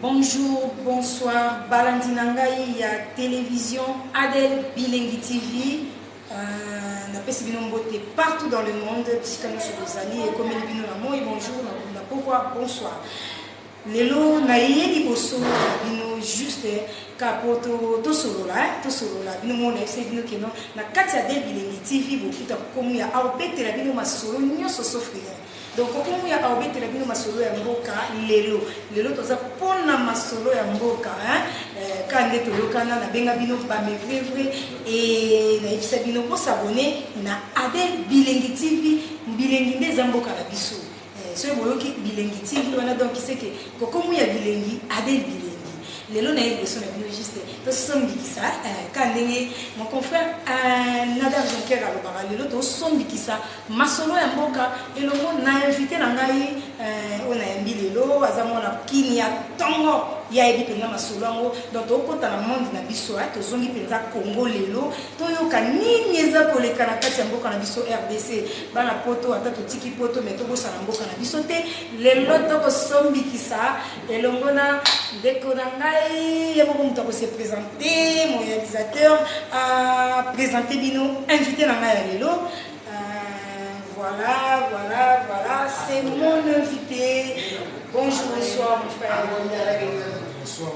Bonjour, bonsoir, Balandinangaï, il y a télévision, Adel Bilingi TV, on a partout dans le monde, puisque nous sommes des amis, et comme il dit et bonjour, on a pourquoi, bonsoir. Lelo na yeli boso bino juste kapoto to solo la bino mona ese bino keno na kati ya Adel Bilingi TV bokuta komu ya aubete la bino masolo nyoso sofria. Donc komu ya aubete la bino masolo ya mboka lelo toza pona masolo ya mboka kande to lokana na benga bino ba me vrai et na ifisa bino pour s'abonner na Adel Bilingi TV bilingi ndeza mboka la biso. So boyoki bilingi TV wana donc c'est que kokomu ya bilingi Adel Bilingi lelo na yeli beso na bino juste to sombikisa kandenge mon confrère Nadar Jonker alobara lelo to sombikisa masolo ya mboka elongo na invité na ngai ona yambi lelo azamona kini ya tongo ya ebi penga masolo ngo donc to kota na monde na biso to zongi penza Congo lelo to yoka nini eza koleka na kati ya mboka na biso RDC bana poto ata to tiki poto meto bosa na mboka na biso te lelo to ko sombikisa elongo na ndeko na ngai yebo muto ko se présenter mon réalisateur a présenté bino invité na ngai lelo. Voilà, c'est mon invité. Bonjour, bonsoir, mon frère. Bonsoir.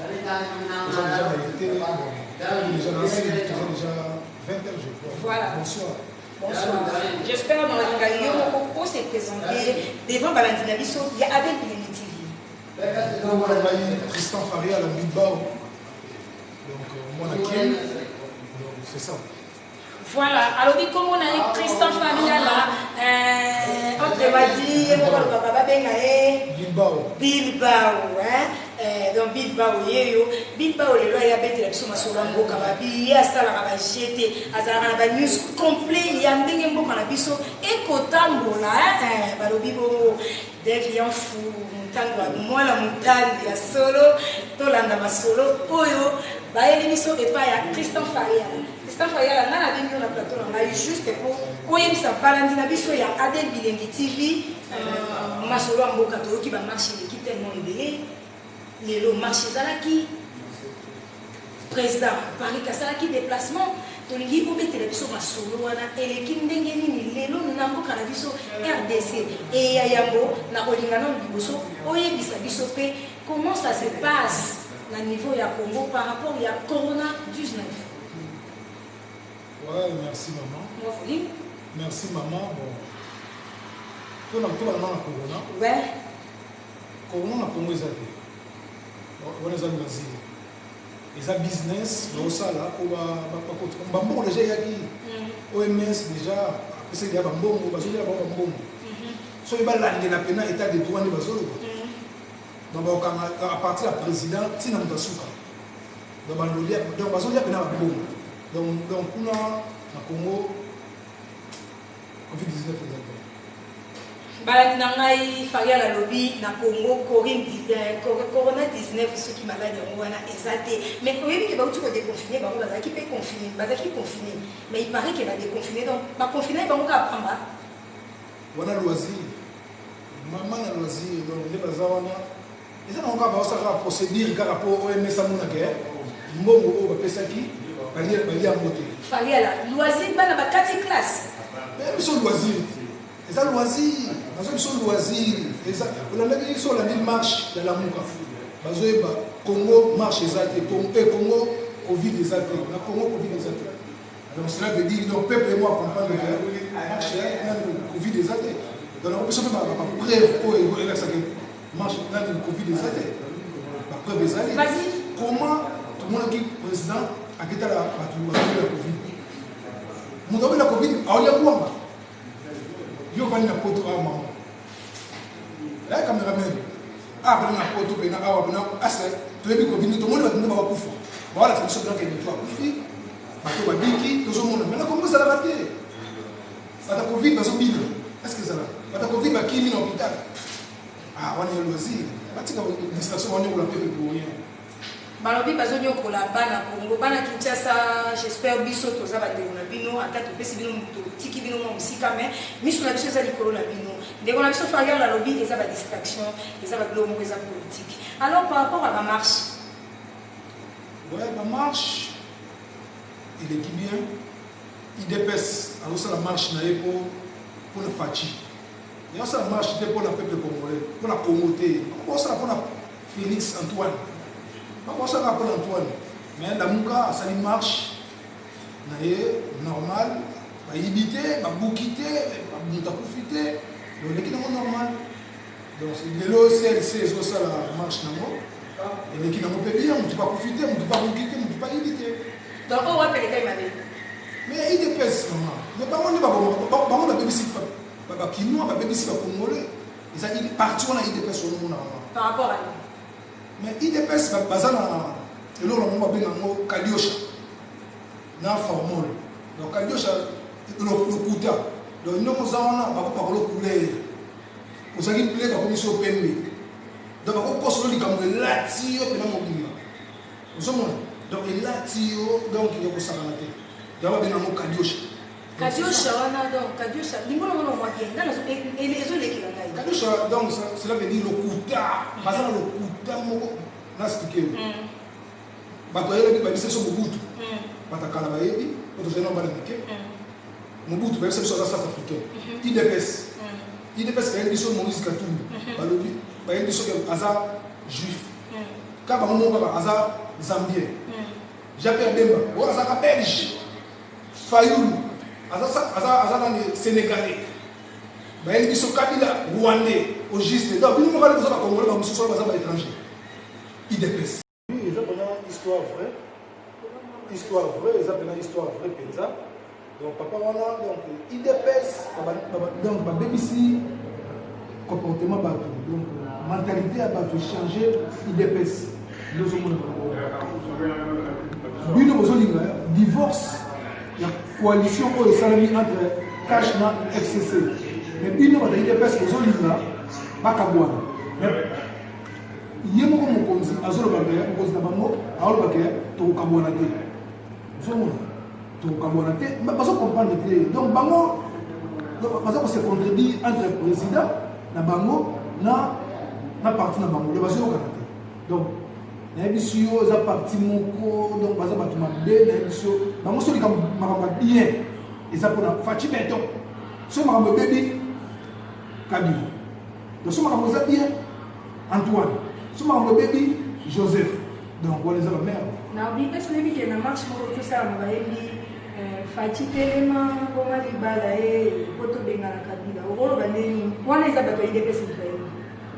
Déjà, déjà 20 heures, je crois. Voilà. Bonsoir. J'espère que mon propos s'est présenté devant Balandina Bisso. Il y a Adel Bilingi TV. Donc, on a Tristan Faria à la Bilbao. Donc, moi, on a Kim. Donc, c'est ça. Voilà, alors comme on a eu Tristan Faria là, on te va dire, Bilbao, donc Bilbao, les lois y a bête la somme sur l'ambo kababi, y a ça la jeté, azara la news complet, y a un dingue mbo kanabiso, et kotambo là, balobibo, devient fou, montagne, moi la montagne, y a solo, tolanda ma solo, oyo, bah y a l'émission et pas y a Tristan Faria. Tristan Faria là, n'a pas vu plateau, on a eu juste pour koyem sa Balandina Bisso, y a Adel Bilingi TV, ma solo ambo kato qui va marcher, qui tellement idée. Le marché Zalaki, président Paris Kassalaki déplacement, Tolingi Obe Télévision Masolo, et l'équipe d'Engeni, Lelo, Nambo Canabiso, RDC, et Yayambo, Napolingano Biboso, Oye Bisabisope, comment ça se passe au niveau de Congo par rapport à Corona 19? Ouais, merci maman. Merci maman. Bon, tout le monde a Corona. Ouais. Corona a Congo Zalaki. On a des business, déjà OMS déjà, c'est déjà bon, so il va l'année la peine état de droit de basolo. Donc à partir du président, si nous souka. Donc basolo ya peine bon. Donc on a Congo Covid-19 Balandina ngai Faria la lobby na Congo Corona 19 ceux qui malades on a exaté mais oui que ba tu ko déconfiner ba on va qui peut confiner ba qui confiner mais il paraît qu'il va déconfiner donc ba confiner ba on va prendre wana loisir maman na loisir donc les bazawana ils ont encore ba procédure par rapport au OMS amuna guerre mbongo o ba pesa ki ba lia moté Faria la loisir ba na ba 4 classe mais ils sont loisir ils ont loisir ils sont loisirs. On a dit sur la marche de la Mouka. Congo marche exalté. Congo Covid exalté. Congo Covid exalté. Donc cela veut dire que le peuple et moi comprendre que la marche Covid exalté. Donc on peut se faire la preuve pour marche Covid exalté. La preuve exaltée. Comment tout le monde qui est président a quitté la Covid? Nous avons la Covid, on y a quoi? Yo va na poto a maman. La caméraman. Ah, na poto pe na awa na asa. Tu es Covid, tout le monde va tenir ba kufa. Voilà, c'est ce donc il faut kufi. Ba to ba biki, tout le monde. Mais comment ça va rater? Ba ta Covid ba so biki. Est-ce que ça va? Ba ta Covid ba kimi na hôpital. Ah, on est loisir. Ba tika distraction on est pour la paix pour rien. balobi bazonyokola bana Congo bana Kinshasa j'espère biso toza bandeko na bino ata topesi bino totiki bino mwa mosika mais miso na biso eza likolo na bino ndeko na biso Fageur lalobi eza badistraction eza babiloko moko eza politique. Alors par rapport à la marche, ouais, la marche il est qui bien IDPS alors ça la marche na pour le Fachi. Il y a ça la marche pour le peuple congolais pour la communauté pour ça pour la Félix Antoine pas ça pour Antoine mais la muka ça une marche normal ba yibité ba boukité ba muta profiter donc l'équipe normal donc c'est le CLC c'est ça la marche nango et l'équipe nango peut bien on peut pas profiter on peut pas boukité on peut pas yibité donc on va payer les mamies mais IDPS mais pas on pas on a bébé ba kinois ba bébé ba congolais ils a parti on a IDPS au monde par rapport à mais IDPS bazana eloko na mwa benga ngo kadiosha na formol donc kadiosha lokuta donc ndongo zawana bakopakolo couleur ozaki pleka komisio pembe donc bakokosolo likambo elati yo pena mobima ozomona donc elati yo donc yokosakana te donc babenga ngo kadiosha wana donc kadiosha limbola mona mwakenda ezolekela ngai kadiosha donc cela veut dire lokuta bazana lokuta moko nasike bato ayeli babisa biso mobutu batakala bayebi otozali na bana mike mobutu babisa biso aza south africain IDPS bayeli biso Moïse Katumbi balobi bayeli biso aza juif ka bango moko kaka aza zambien Jean-Pierre Bemba oyo azaka belge Fayulu aza nani sénégalais bayeli biso Kabila rwandais au juste donc bino moko ali koza bakongole bamosusu oyo baza baétranger IDPS. Ils ont une histoire vraie, ils ont une histoire vraie penza. Donc papa wana donc IDPS donc ba BBC comportement bateau donc mentalité à bateau changer IDPS nous sommes bino bozolinga divorce la coalition oyo esalami entre Cash na FCC mais bino ba IDPS bozolinga bakabwana ye moko mokonzi azoloba ke mokonzi na bango aoloba ke tokokabwana te ozomona tokokabwana te bazo comprendre te donc bango baza kose contredire entre président na bango na parti na bango le bazoyokana te donc nayebi si yo eza parti moko donc baza bato mabe nayebi si yo bango solika makambo ya bien eza mpona Fachi Beton so makambo ebebi Kabila donc so makambo eza bien Antoine Souma baby Joseph donc on les a la mère na bi parce que les bi na marche pour tout ça on va yebi Fachi Telema comment les bala et poto benga na Kabila oro bandeni wana eza bato IDPS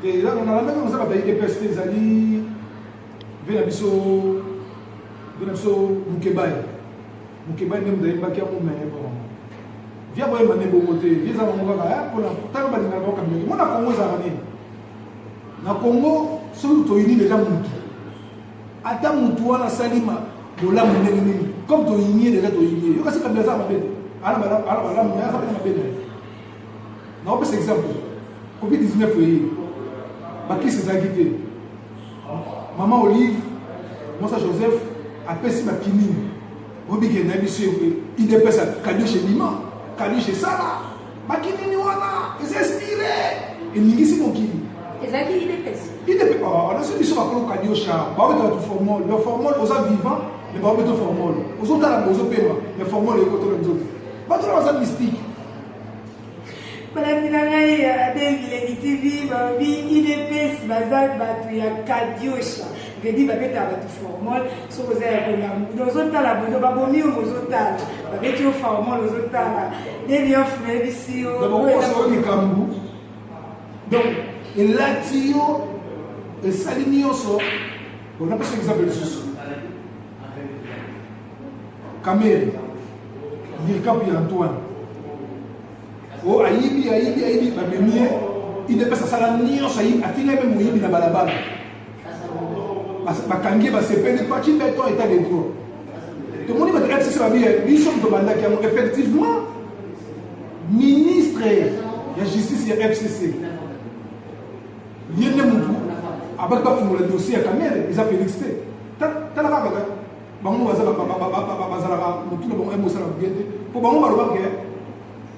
et là on a la même on a bato IDPS les ali vena biso Mukebai même d'ailleurs ba kia mo mais bon via boye mané bomote via za mo kaka pour la tanga ba dinga ko Kabila mona Congo za nini na Congo soki toyini deja mutu ata mutu wana salima bolamu ndenge nini comme toyini deja toyini yo kasi Kabila za mabe ala balamu ya kabila mabe na opesa exemple COVID-19 yi bakisi ezalaki te mama Olive Mosa Joseph apesi bakinini obike na biso IDPS Kadioshe lima Kadioshe sala bakinini wana eza inspiré eningisi mokili ezaki IDPS IDPS on a celui sur la Kadiosha ba beto formol le formol oza vivant mais ba beto formol ozo tala bozo pema mais formol e koto nzoto ba to na mystique Madame Nangai Adel TV ba bi IDPS bazal batu ya Kadiosha vedi ba beta ba formol so oza ya kola ozo tala bozo ba bomi ozo tala ba beto formol ozo tala debi offre bisio donc et là tio et salinioso on a pas cet exemple ici Kamel Vilkapi Antoine oh ayibi ba memie il ne peut pas ça nio ça yi atinga même moyibi na balabala ba kangi ba sepeli Fachi Beton état de droit tout le monde va être sur la vie ils sont de banda qui effectivement ministre de justice et FCC yene mutu abaka fumula dossier Kamel ils a Félix kaka bango bazalaka motu na bango emosala bien te mpo bango balobaka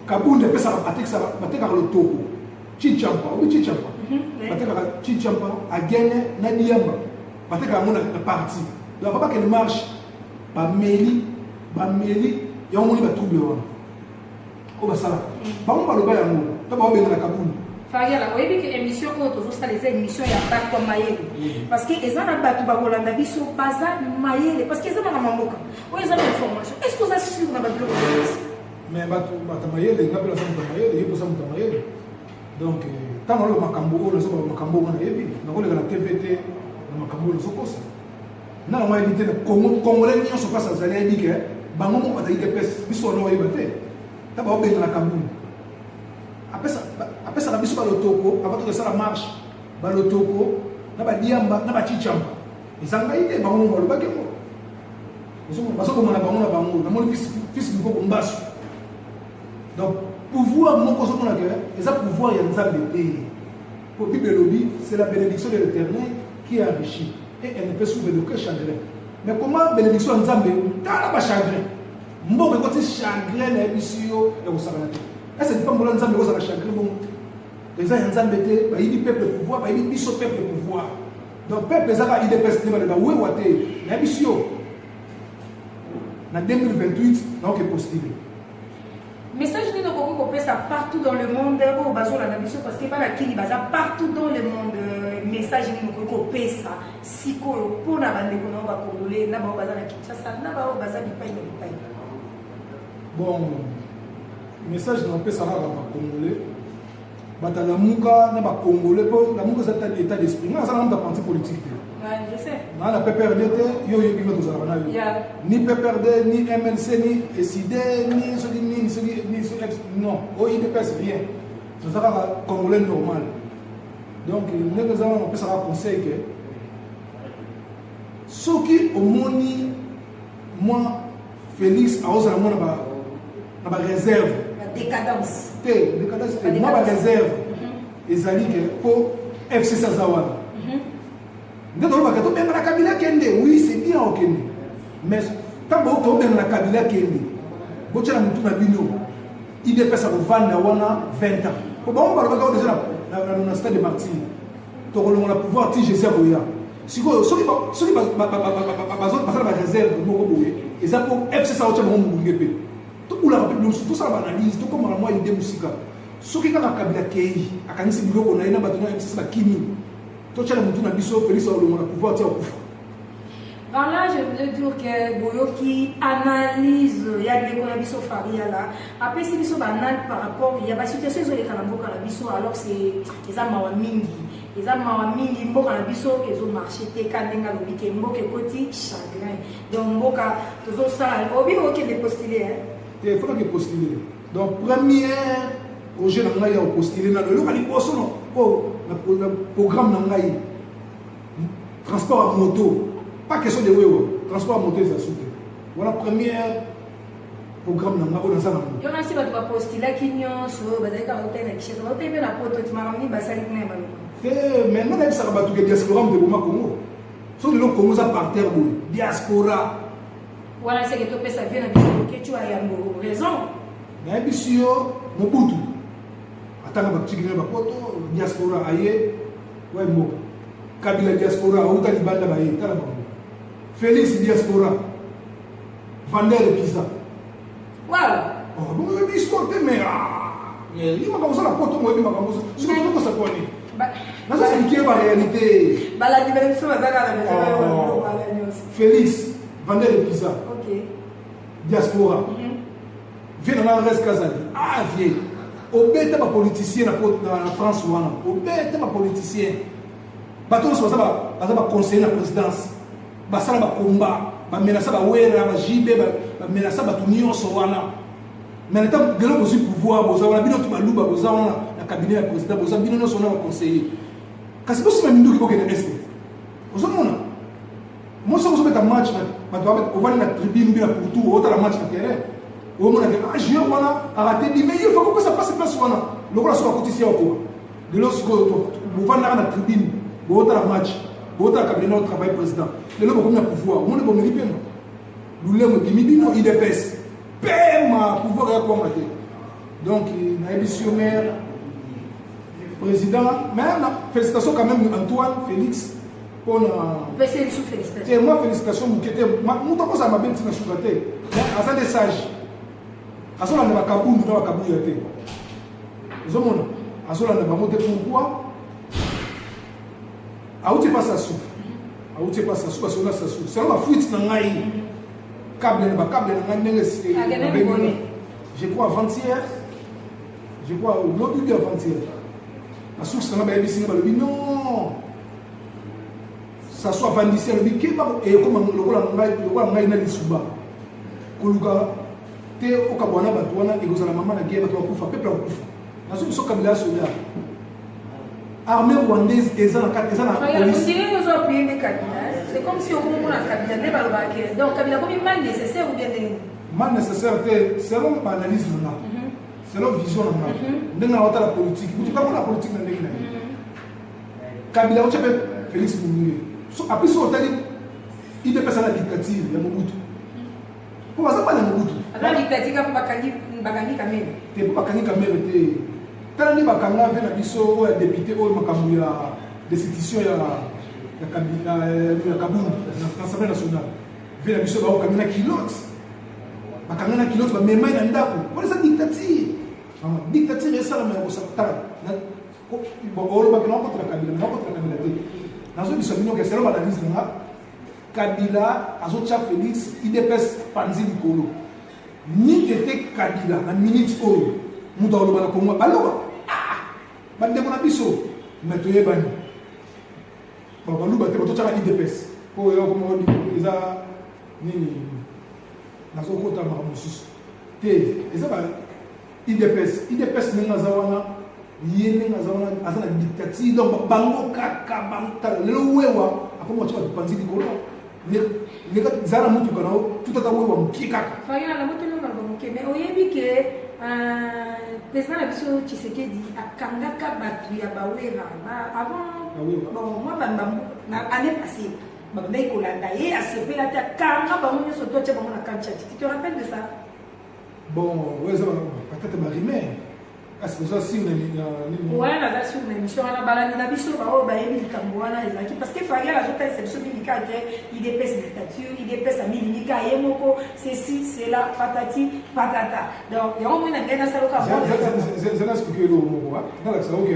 kabunda epesaka batekaka lotoko chinchampa obi chinchampa batekaka chinchampa agene na diamba batekaka yango na parti donc ava bakende marche bameli yango moni batrouble wana oyo basalaka bango baloba yango to baobenga na kabunda Fariala, vous voyez que l'émission est une émission à part Mayele. Parce que les gens qui ont Bakolanda biso baza Mayele. Parce que les gens qui ont Mamoka. Où ils ont l'information. Est-ce que vous êtes sûr que vous avez l'information? Mais Mayele, il y a des Mayele, il y a des Mayele. Donc, tant que Makambo, on a Makambo, on a évi. Donc, on a la TVT, on a Makambo, on a Sokosa. Non, on a évité le Congolais, on se passe à Zalé, il y a Bango, on a été pèse, biso on a évité. T'as pas oublié la Cameroun. Après ça, biso balotoko, avant que ça la marche, balotoko, na ba diamba, na ba chichamba. Ezanga ide bango ngolo bakemo. Baso ko mona bango, na moni fils du ko mbasu. Donc pouvoir mon koso mona ke, eza pouvoir ya Nzambe te. Pour Bible lobby, c'est la bénédiction de l'Éternel qui enrichit et elle ne peut soulever aucun chagrin. Mais comment bénédiction Nzambe ta ba chagrin? Mbo ko ti chagrin na bisio e ko sabanate. Est-ce que tu peux me dire que vous chagrin bon? Les gens qui ont dit peuple pouvoir, ils ont dit peuple pouvoir. Donc, peuple, ils ont dit peuple pouvoir. Oui, oui, mais mission. En 2028, nous avons postulé. Message de Noko Kopé, ça partout dans le monde, au Bazo la mission, parce que pas la Kili Baza, partout dans le monde, message de Noko Kopé, ça, Sikolo, pour la bande de Konova Congolais, Naba Baza la Kinshasa, Naba Baza du Paï. Bon, message de Noko Kopé, Congolais. Batalamuka na ba Congolais pour la muka c'est l'état d'esprit. Nous avons un parti politique. Ouais, je sais. Na la PPRD yo bima to zala na yo. Ni PPRD ni MLC ni SID ni non. O IDPS rien. C'est ça Congolais normal. Donc nous avons un ça conseil que ceux qui au moni moi Félix a osé na ba réserve. Décadence. Moi, ma réserve, ils allaient pour FC Sazawana. Oui, c'est bien au Kenya. Mais tant que vous avez la Kabila Kenya, vous avez il dépasse à 20 ans. Comment on va déjà dans le stade de Martyr? Tu as le pouvoir de Jésus. Si vous avez la réserve, ils ont pour FC Sazawana. Tout la tout ça analyse tout comme moi idée musique ce qui kana kabila kei akanisi biloko na ina batuna msisa kimi to chala mutu na biso Félix au le pouvoir tia kufa. Alors là je voulais dire que Boyoki analyse ya de ko na biso Fariala après si biso banal par rapport il y a ba situation zo le kana mboka na biso alors c'est les amawa mingi mboka na biso ezo marché te kandenga lobike mboka koti chagrin donc mboka tozo sala obi oké de postuler hein. Il faut que postuler. Donc, premier projet de Nangaï a postulé dans le programme Nangaï. Transport à moto. Pas question de wéo. Transport à moto, c'est ça. Voilà le premier programme Nangaï. Il y a aussi des postulés qui sont mais maintenant, ça va tout diaspora de Congo. Sur le Congo, ça par terre. Diaspora. Voilà, c'est que tu peux savoir que tu as raison. Mais Bissio, Mobutu. Attends, ma petite diaspora, aïe, ouais, mo. Kabila diaspora, ou Taliban là-bas, Félix diaspora. Vander le pizza. Voilà. Oh, bon, mais l'histoire, mais il m'a commencé la porte, moi, il m'a commencé. Ce que tu peux savoir. Mais ça, c'est une réalité. La libération, Félix, Vander le pizza. Diaspora. Viens dans le reste Kazali. Ah, viens. Au bête, tu es politicien dans la France. Au bête, tu es politicien. Bateau, tu es conseiller de la présidence. Tu es combat. Tu es menacé par Ouera, JB, tu es menacé par l'Union Sowana. Mais le temps de l'opposition pouvoir, tu as un cabinet de président, tu as un conseiller. Parce que si tu as un respect, tu as moi, si vous avez un match, on va aller à la tribune, pour tout, on va aller match à terrain. On va dire, ah, je vais arrêter, mais il faut que ça passe place. Le roi soit côté ici encore. De l'autre, on va aller à la tribune, on va aller match. bota cabinet au travail président le lobo comme pouvoir on ne bon milipe nous le dimibino IDPS pema pouvoir ya kwa mate donc na émissionnaire président même félicitations quand même Antoine Félix pour la félicitations moi félicitations mukete muta ko ça m'a bien tina sukate asa des sages asola na bakabundu na bakabuya te zomona asola na bamote pourquoi auti pas ça soupe auti pas ça soupe parce que ça soupe c'est la fuite na ngai câble na ngai ndenge je crois avant-hier je crois au lobby avant-hier la source na ba ebisi na lobi non ça soit vandicé le bi keba et comme lokola ngai na lisuba koluka te okabwana bato wana ekozala mama na guerre bato bakufa peuple bakufa nazo biso kabila soda armée rwandaise eza na police c'est comme si on a kabila ne balobake donc kabila comme mal nécessaire ou bien mal nécessaire te selon ma analyse na selon vision na ndenge na la politique mutu pas la politique na ndenge na kabila o tshebe Félix Moumouye so après so otali il dépasse la dictature ya Mobutu pour ça pas na Mobutu la dictature bakani kamere te bakani kamere te tala ni bakanga ve na biso o député o makambu ya destitution ya Kabundu na Assemblée nationale ve na biso ba kamina kilote bakanga na kilote ba mema na ndako pour ça dictature dictature ça la même ça tala bon olo ba kana contre Kabila te nazo biso bino ke selo ba analyse na Kabila azo tcha Félix IDPS panzi likolo ni était Kabila na minute oyo muta oloba na kongo baloba bandeko na biso metoye bani baluba te bato tcha IDPS po yo comme on eza nini nazo kota ma mususu te eza ba IDPS nenga zawana yene nga zawana azana dictature donc bango kaka banta lelo wewa akomo tcha panzi likolo les zara mutu kana tout ata wewa mukika fanya na mutu no mabomuke mais oyebi ke président la biso Tshisekedi akangaka batu ya bawera avant bon moi na année passée babé kolanda ye asepela ta kanga bamunyo soto tche bamona kancha tu te rappelles de ça bon ouais ça peut-être marimé est-ce que ça si ouais la version mais mission na balani na biso ba o ba yebi kambwana ezaki parce que faya la jota exception milika il dépasse dictature il dépasse milika yemoko ceci c'est là patati patata donc ya on na ngena saloka bon je n'explique le mot dans la ça OK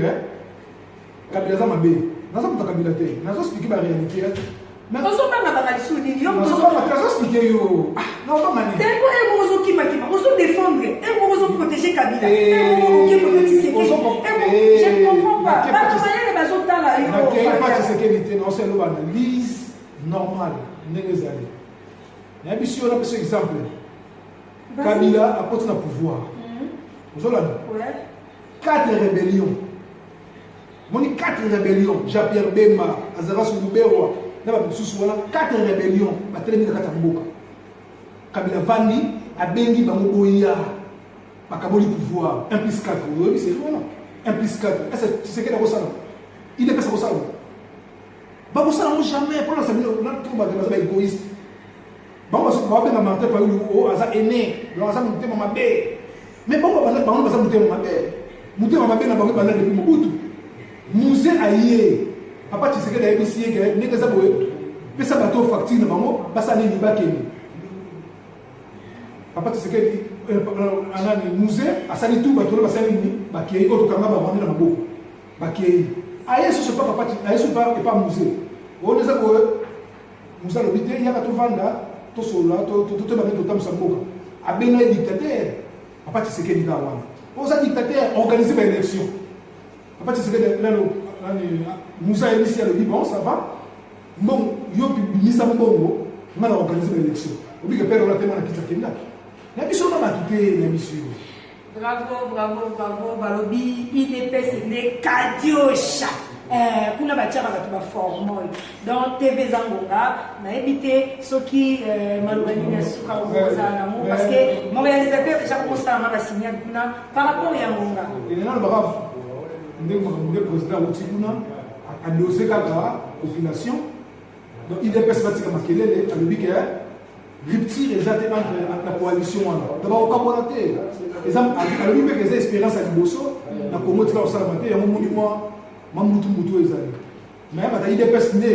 kabila za mabe nazo mutaka kabila te nazo expliquer la réalité mais ozo banga bakalisu ni yo nazo expliquer yo non pas mani tempo e mozo kima ozo défendre et mozo protéger kabila je ne comprends pas. Pas sécurité, non, c'est l'analyse normale. Il y a un exemple. Kabila apporte le pouvoir. Vous avez 4 rébellions. Mon 4 rébellions. Jean-Pierre Bemba, Azara Souloubewa, 4 rébellions. Kabila Vandi, Abengi Bangoboya. Bakaboli pouvoir 1 plus 4 oui c'est voilà 1 plus 4 est-ce que tu sais que ça il est pas ça ba ko ça jamais pour la famille on a tout ba égoïste ba ko ba Martin Fayulu o aza aîné donc aza muté mama bé mais bon ba ba muté mama bé na ba ba depuis Mobutu musée aïe papa tu sais que la ABC que ne que ça boye pesa bato facture na bango basa ni bakeni papa tu sais que anani musée asali tout bato basali ni bakei otokanga ba vendre na maboko bakei aye ce pas papa aye ce pas et pas musée on les a ko musée le bité ya to vanda to sola to ba to tam samboka abena dictateur papa tu sais que dika wana on a dictateur organiser ba élection papa tu sais que là nani musée ici le dit bon ça va bon yo bimisa mbongo ngana organiser ba élection obi que père on a tellement na kitsa kenda. Bravo, Balobi, IDPS n'est qu'adiosha. Kuna bachara batu ba formol. Dans TV Zangonga, na évité ce qui malobani na suka oza parce que mon réalisateur déjà commencé à ma signer par rapport à Ngonga. Il est là le bravo. Le président Outikuna a annoncé la population Donc IDPS batika makelele alobi ke rupture eza te entre la coalition wana. D'abord okabonaté. Exemple alobi pe que eza espérance à liboso na Congo tika osala mate yango moni moi mamutu ezali. Mais bata IDPS ne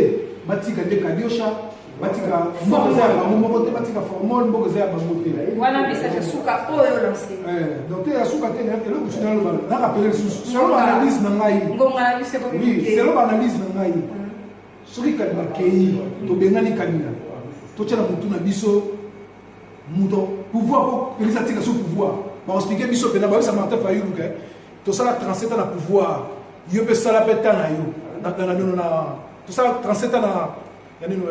batika de Kadiosha batika mboka za bango te batika formol mboka za bango te. Wana message suka oyo lancé. Donc te suka te na eloko tuna lo bana na rappeler sous selon analyse na ngai. Ngonga na biso ko oui, selon analyse na ngai. Soki kalima kei to bengani kanina. To tshela mutu na biso muto pouvoir pour Félix atika sous pouvoir. Ba expliquer biso pena ba sa Martin Fayulu ke to sala 37 ans na pouvoir. Yo pe sala peta na yo. Na to sala 37 ans na yani no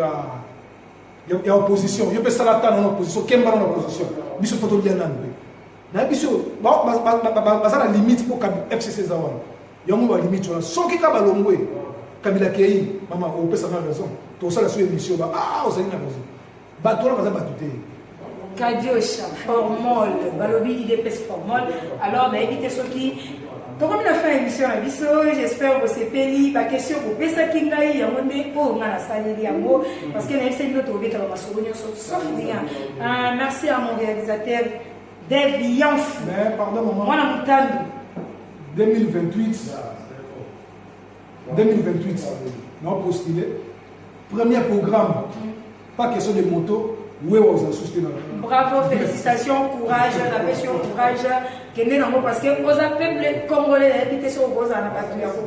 ya opposition. Yo pe sala ta na opposition, kemba na opposition. Biso photo dia nan. Na biso ba sala limite pour FCC zawana. Yango ba limite wana. Soki ka balongwe Kabila Kei, maman, on peut savoir raison. Tout ça, la sous-émission, on s'est dit la raison. Bateau, on va battre. Kadiosha, formol, balobi IDPS formol. Alors, évitez ce qui. Donc, comme on a fait l'émission à Bisso, j'espère que c'est payé. Ma question, vous pouvez savoir qu'il y a un monde où on a la salle de parce qu'il y a une autre objet qui va se sauf rien. Merci à mon réalisateur, Dave Yanf. Mais, pardon, maman. Moi, la montagne. 2028, nous avons postulé. Premier programme, pas question de moto, où est-ce que vous soutenu? Bravo, félicitations, courage, la pression, courage. Parce que vous avez peuple congolais, habité sur vos ans,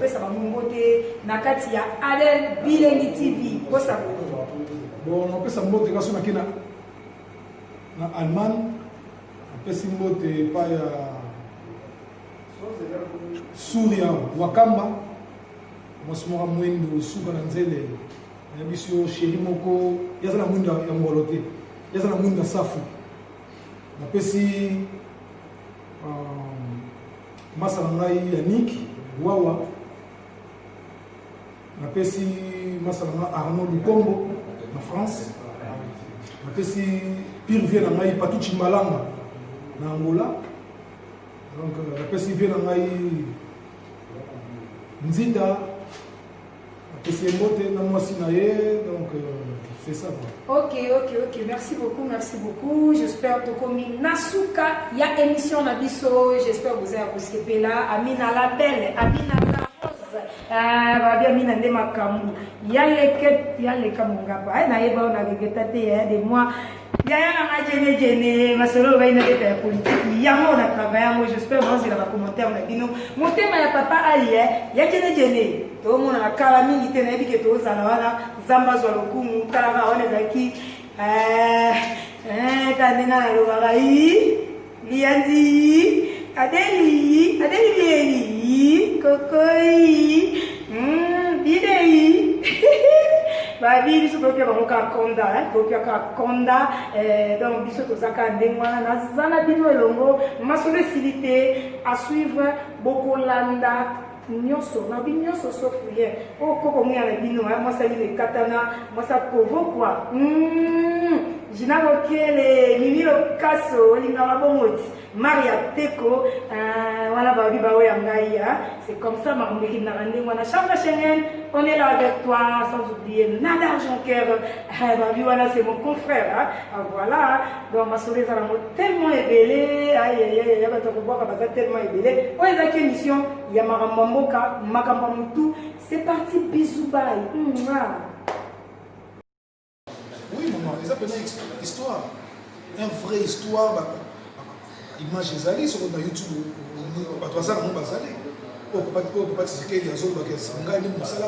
ça va nous monter. Nakatia, Adel, Bilengi TV, vous savez. Bon, on peut s'amuser grâce à la Allemagne, on peut s'amuser par Souria, Wakamba. Mosmora mwendo suka na nzele ya biso sheri moko yazana mwendo ya ngolote yazana mwendo safu na pesi masala ngai ya Nick Wawa na pesi masala ngai Arnaud Lukombo na France na pesi pire vient na ngai Patou Chimbalanga na Angola donc na pesi vient na ngai Nzita. Donc c'est ça. Ok, merci beaucoup. J'espère que comme Nasuka, il y a émission Nabiso, j'espère que vous avez apprécié là. Amina la belle, Amina la rose. Bien Amina de Makamu. Il y a les Kamunga. On a des mois. Il y a un gêné, ma solo va y aller politique. Il y a un travail, j'espère que vous avez commentaire. Mon thème est papa Ali, il y a gêné. Tout le monde a calami, il y a des gens qui ont Zamba Zolokumu, Kalava, Onezaki, Tadena, Lovarai, Liazi, Adeli, Kokoi, Bidei. Babi biso topia bamoka konda topia ka konda donc biso tozaka ndengwana nazana bino elongo masolo silité à suivre bokolanda nyonso na binyoso sofuye okoko mwa na bino moi ça le katana moi ça provoque quoi jina lokele mimilo kaso linga mabomoti Maria Teko voilà babi bawe yangaya c'est comme ça ma mbeki na ndengwana chambre Schengen on est là avec toi sans oublier Nada Jonker babi voilà c'est mon confrère hein? Voilà donc ma soeur ça m'a tellement ébélé aïe ya bato ko boka baza tellement ébélé on est à quelle mission ya makamboka makambamutu c'est parti bisous bye. Oui maman, ils appellent une histoire, une vraie histoire. Image ezali sur YouTube, on va ça on va ça. On peut pas dire qu'il y a zone qui est sangane, mais ça là.